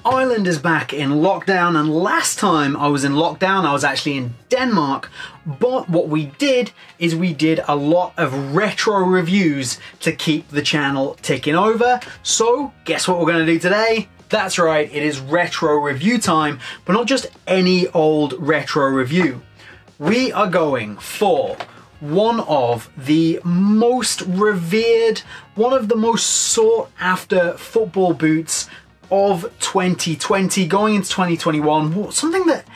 Ireland is back in lockdown, and last time I was in lockdown I was actually in Denmark, but what we did is we did a lot of retro reviews to keep the channel ticking over. So guess what we're going to do today? That's right, it is retro review time, but not just any old retro review. We are going for one of the most revered, one of the most sought after football boots of 2020 going into 2021, something that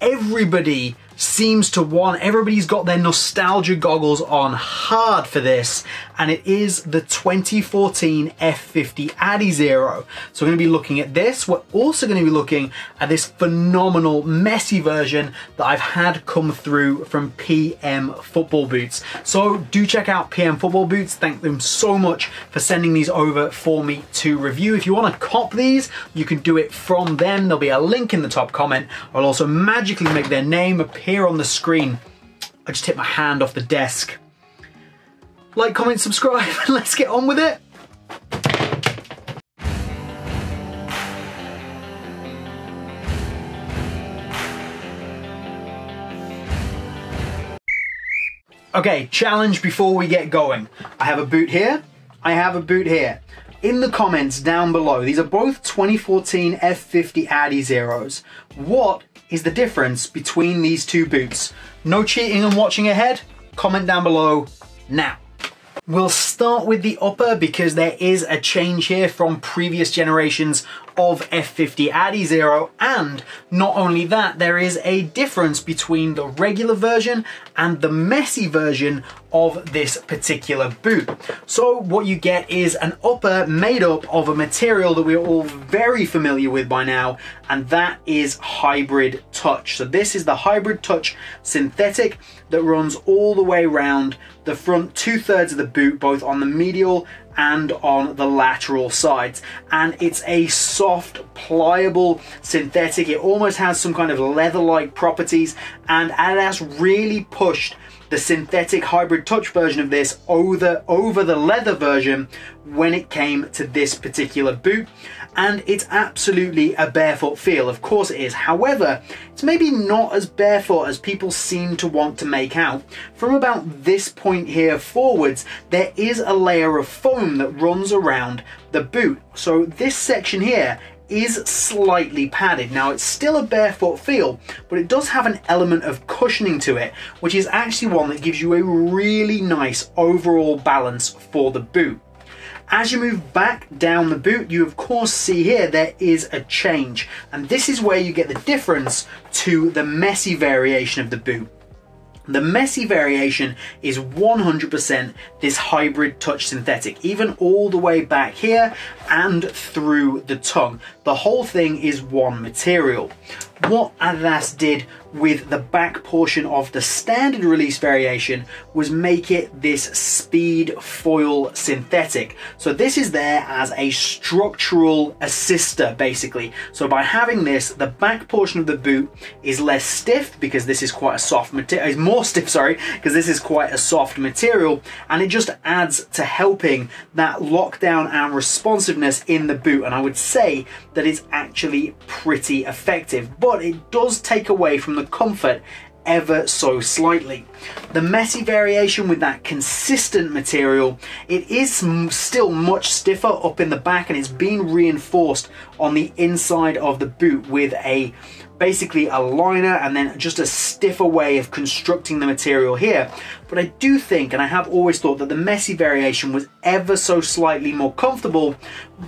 everybody seems to want. Everybody's got their nostalgia goggles on hard for this, and it is the 2014 F50 Adizero. So we're going to be looking at this. We're also going to be looking at this phenomenal messy version that I've had come through from PM Football Boots. So do check out PM Football Boots. Thank them so much for sending these over for me to review. If you want to cop these, you can do it from them. There'll be a link in the top comment. I'll also magically make their name appear on the screen. I just hit my hand off the desk. Like, comment, subscribe, and let's get on with it. Okay, challenge before we get going. I have a boot here, I have a boot here. In the comments down below, these are both 2014 F50 Adizeros. What is the difference between these two boots? No cheating and watching ahead? Comment down below now. We'll start with the upper because there is a change here from previous generations of F50 Adizero, and not only that, there is a difference between the regular version and the messy version of this particular boot. So what you get is an upper made up of a material that we're all very familiar with by now, and that is Hybrid Touch. So this is the Hybrid Touch synthetic that runs all the way around the front 2/3 of the boot, both on the medial and on the lateral sides, and it's a soft, pliable synthetic. It almost has some kind of leather-like properties, and Adidas really pushed the synthetic Hybrid Touch version of this over the leather version when it came to this particular boot, and it's absolutely a barefoot feel. Of course it is. However, it's maybe not as barefoot as people seem to want to make out. From about this point here forwards, there is a layer of foam that runs around the boot. So this section here is slightly padded. Now it's still a barefoot feel, but it does have an element of cushioning to it, which is actually one that gives you a really nice overall balance for the boot. As you move back down the boot, you of course see here there is a change, and this is where you get the difference to the messy variation of the boot. The messy variation is 100% this Hybrid Touch synthetic, even all the way back here and through the tongue. The whole thing is one material. What Adidas did with the back portion of the standard release variation was make it this speed foil synthetic. So this is there as a structural assister basically. So by having this, the back portion of the boot is less stiff because this is quite a soft material, is more stiff, sorry, because this is quite a soft material, and it just adds to helping that lockdown and responsiveness in the boot, and I would say that it's actually pretty effective, but it does take away from the comfort ever so slightly. The messy variation with that consistent material, it is still much stiffer up in the back, and it's been reinforced on the inside of the boot with basically a liner and then just a stiffer way of constructing the material here. But I do think, and I have always thought, that the messy variation was ever so slightly more comfortable,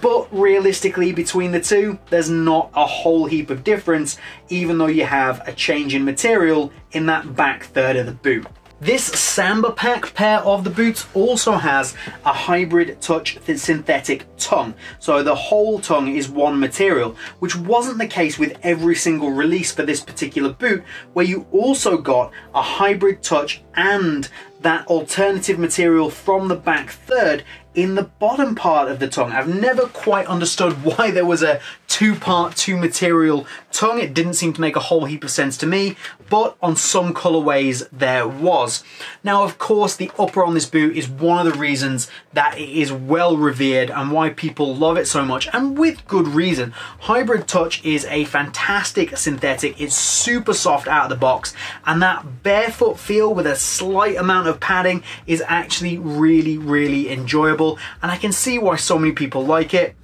but realistically between the two there's not a whole heap of difference, even though you have a change in material in that back third of the boot. This Samba Pack pair of the boots also has a Hybrid Touch synthetic tongue. So the whole tongue is one material, which wasn't the case with every single release for this particular boot, where you also got a Hybrid Touch and that alternative material from the back third in the bottom part of the tongue. I've never quite understood why there was a two-part, two-material tongue. It didn't seem to make a whole heap of sense to me, but on some colorways there was. Now, of course, the upper on this boot is one of the reasons that it is well revered and why people love it so much, and with good reason. Hybrid Touch is a fantastic synthetic. It's super soft out of the box, and that barefoot feel with a slight amount of padding is actually really, really enjoyable, and I can see why so many people like it,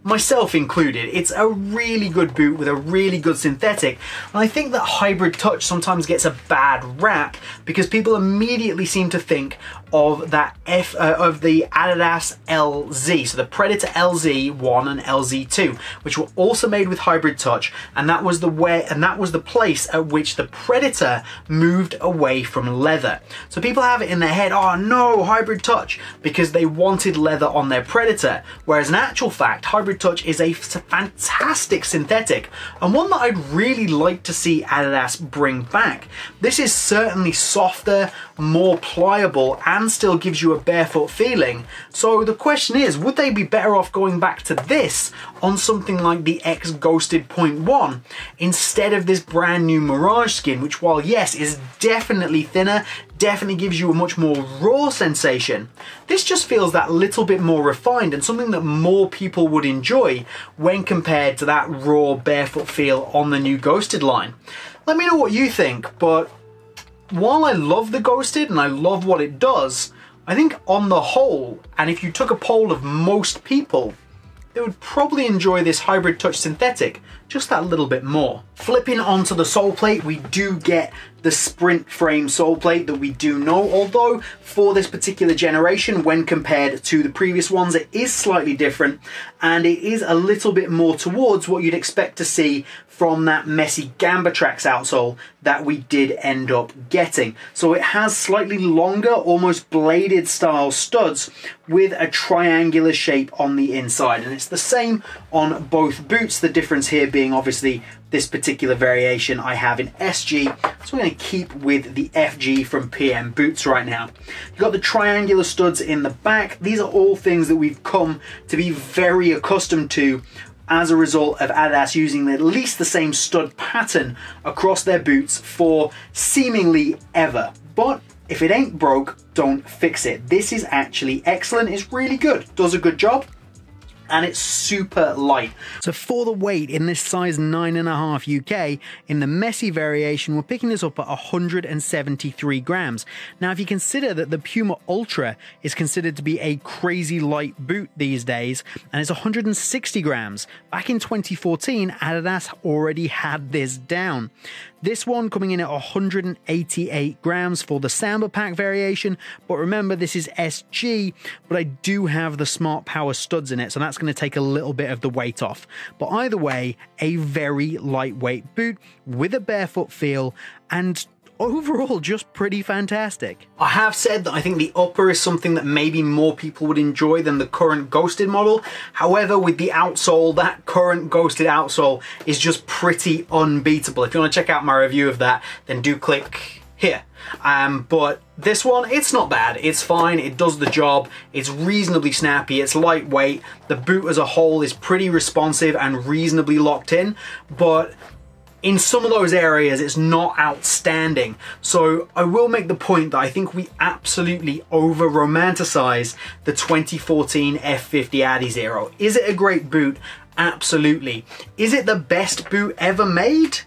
myself included. It's a really good boot with a really good synthetic, and I think that Hybrid Touch sometimes gets a bad rap because people immediately seem to think of that of the Adidas LZ, so the Predator LZ1 and LZ2, which were also made with Hybrid Touch, and that was the place at which the Predator moved away from leather. So people have it in their head, oh no, Hybrid Touch, because they wanted leather on their Predator, whereas in actual fact, Hybrid Touch is a fantastic synthetic, and one that I'd really like to see Adidas bring back. This is certainly softer, more pliable, and still gives you a barefoot feeling. So the question is, would they be better off going back to this on something like the X Ghosted 0.1 instead of this brand new Mirage skin, which, while yes, is definitely thinner, definitely gives you a much more raw sensation, this just feels that little bit more refined and something that more people would enjoy when compared to that raw barefoot feel on the new Ghosted line. Let me know what you think, but while I love the Ghosted and I love what it does, I think on the whole, and if you took a poll of most people, they would probably enjoy this Hybrid Touch synthetic just that little bit more. Flipping onto the sole plate, we do get the sprint frame sole plate that we do know, although for this particular generation, when compared to the previous ones, it is slightly different, and it is a little bit more towards what you'd expect to see from that messy Gambatrax outsole that we did end up getting. So it has slightly longer, almost bladed style studs with a triangular shape on the inside, and it's the same on both boots, the difference here being obviously this particular variation I have in SG, so we're going to keep with the FG from PM Boots right now. You've got the triangular studs in the back. These are all things that we've come to be very accustomed to as a result of Adidas using at least the same stud pattern across their boots for seemingly ever. But if it ain't broke, don't fix it. This is actually excellent. It's really good. Does a good job. And it's super light. So for the weight in this size 9.5 UK, in the messy variation, we're picking this up at 173 grams. Now, if you consider that the Puma Ultra is considered to be a crazy light boot these days, and it's 160 grams, back in 2014, Adidas already had this down. This one coming in at 188 grams for the Samba Pack variation, but remember this is SG, but I do have the Smart Power studs in it, so that's going to take a little bit of the weight off. But either way, a very lightweight boot with a barefoot feel, and overall just pretty fantastic. I have said that I think the upper is something that maybe more people would enjoy than the current Ghosted model. However, with the outsole, that current Ghosted outsole is just pretty unbeatable. If you want to check out my review of that, then do click here. But this one, it's not bad. It's fine. It does the job. It's reasonably snappy. It's lightweight. The boot as a whole is pretty responsive and reasonably locked in, but in some of those areas, it's not outstanding. So I will make the point that I think we absolutely over-romanticize the 2014 F50 Adizero. Is it a great boot? Absolutely. Is it the best boot ever made?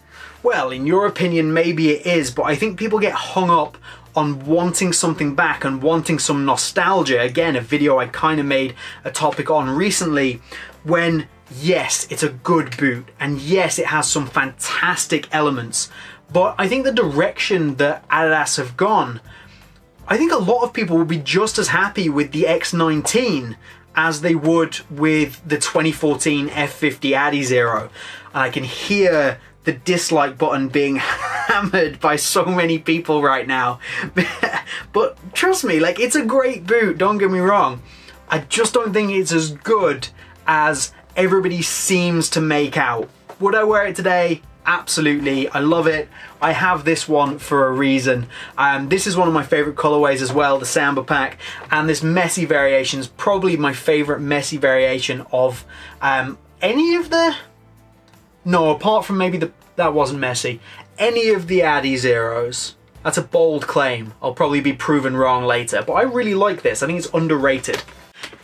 Well, in your opinion, maybe it is, but I think people get hung up on wanting something back and wanting some nostalgia. Again, a video I kind of made a topic on recently, when yes, it's a good boot, and yes, it has some fantastic elements, but I think the direction that Adidas have gone, I think a lot of people would be just as happy with the X19 as they would with the 2014 F50 Adizero. And I can hear the dislike button being hammered by so many people right now. But trust me, like, it's a great boot, don't get me wrong. I just don't think it's as good as everybody seems to make out. Would I wear it today? Absolutely, I love it. I have this one for a reason. This is one of my favorite colorways as well, the Samba Pack, and this messy variation is probably my favorite messy variation of any of the... No, apart from maybe that wasn't messy. Any of the Adizeros. That's a bold claim. I'll probably be proven wrong later, but I really like this. I think it's underrated.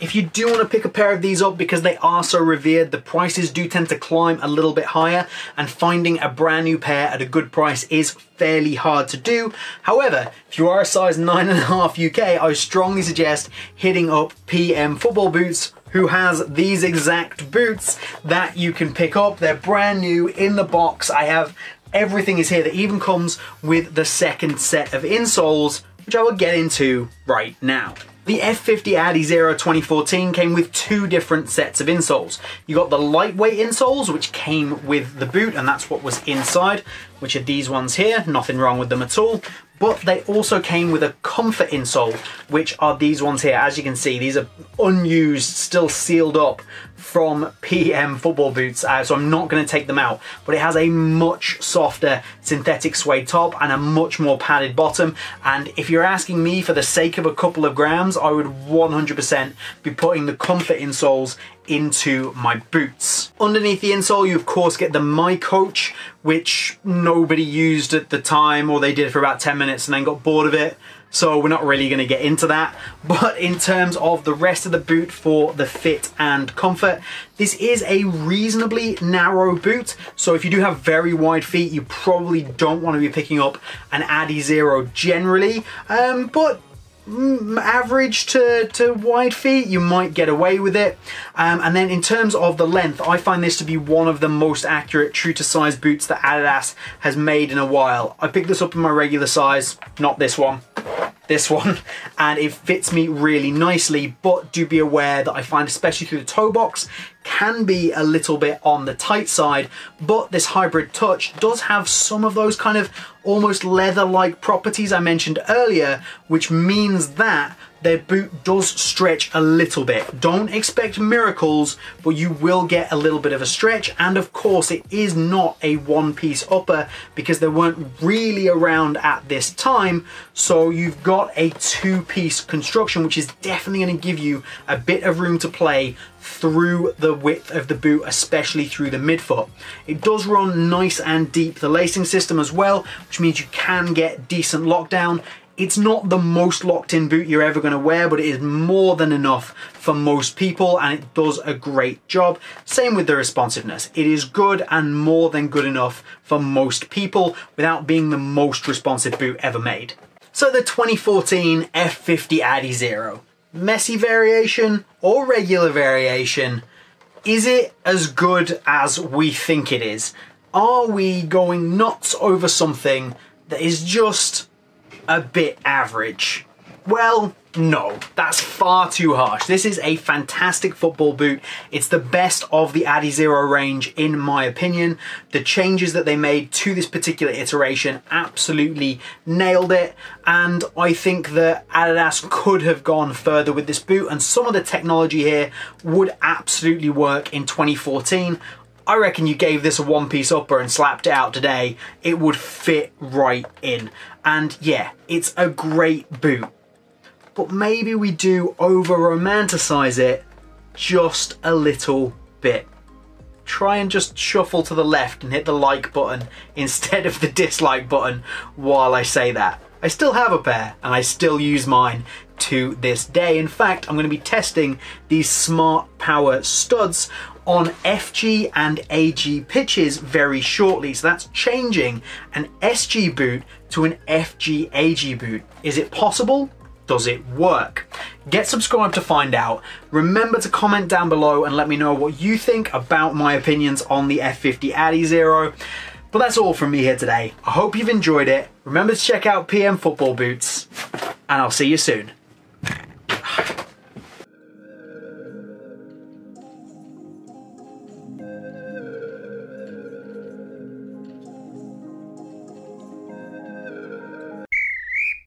If you do want to pick a pair of these up because they are so revered, the prices do tend to climb a little bit higher, and finding a brand new pair at a good price is fairly hard to do. However, if you are a size 9.5 UK, I strongly suggest hitting up PM Football Boots, who has these exact boots that you can pick up. They're brand new in the box. I have everything is here. That even comes with the second set of insoles, which I will get into right now. The F50 Adizero 2014 came with two different sets of insoles. You got the lightweight insoles, which came with the boot, and that's what was inside, which are these ones here. Nothing wrong with them at all. But they also came with a comfort insole, which are these ones here. As you can see, these are unused, still sealed up from PM Football Boots, so I'm not going to take them out. But it has a much softer synthetic suede top and a much more padded bottom. And if you're asking me for the sake of a couple of grams, I would 100% be putting the comfort insoles into my boots. Underneath the insole, you of course get the My Coach, which nobody used at the time, or they did for about 10 minutes and then got bored of it. So we're not really going to get into that. But in terms of the rest of the boot for the fit and comfort, this is a reasonably narrow boot. So if you do have very wide feet, you probably don't want to be picking up an Adizero generally. But average to wide feet, you might get away with it. And then in terms of the length, I find this to be one of the most accurate true to size boots that Adidas has made in a while. I picked this up in my regular size, not this one, and it fits me really nicely, but do be aware that I find, especially through the toe box, can be a little bit on the tight side. But this hybrid touch does have some of those kind of almost leather-like properties I mentioned earlier, which means that their boot does stretch a little bit. Don't expect miracles, but you will get a little bit of a stretch. And of course, it is not a one-piece upper because they weren't really around at this time. So you've got a two-piece construction, which is definitely going to give you a bit of room to play through the width of the boot, especially through the midfoot. It does run nice and deep, the lacing system as well, which means you can get decent lockdown. It's not the most locked in boot you're ever going to wear, but it is more than enough for most people, and it does a great job. Same with the responsiveness. It is good and more than good enough for most people without being the most responsive boot ever made. So the 2014 F50 Adizero. Messy variation or regular variation, is it as good as we think it is? Are we going nuts over something that is just a bit average? Well, no, that's far too harsh. This is a fantastic football boot. It's the best of the Adizero range, in my opinion. The changes that they made to this particular iteration absolutely nailed it. And I think that Adidas could have gone further with this boot, and some of the technology here would absolutely work in 2014. I reckon you gave this a one-piece upper and slapped it out today, it would fit right in. And yeah, it's a great boot. But maybe we do over-romanticize it just a little bit. Try and just shuffle to the left and hit the like button instead of the dislike button while I say that. I still have a pair and I still use mine to this day. In fact, I'm going to be testing these Smart Power studs on FG and AG pitches very shortly. So that's changing an SG boot to an FG AG boot. Is it possible? Does it work? Get subscribed to find out. Remember to comment down below and let me know what you think about my opinions on the F50 Adizero. But that's all from me here today. I hope you've enjoyed it. Remember to check out PM Football Boots, and I'll see you soon.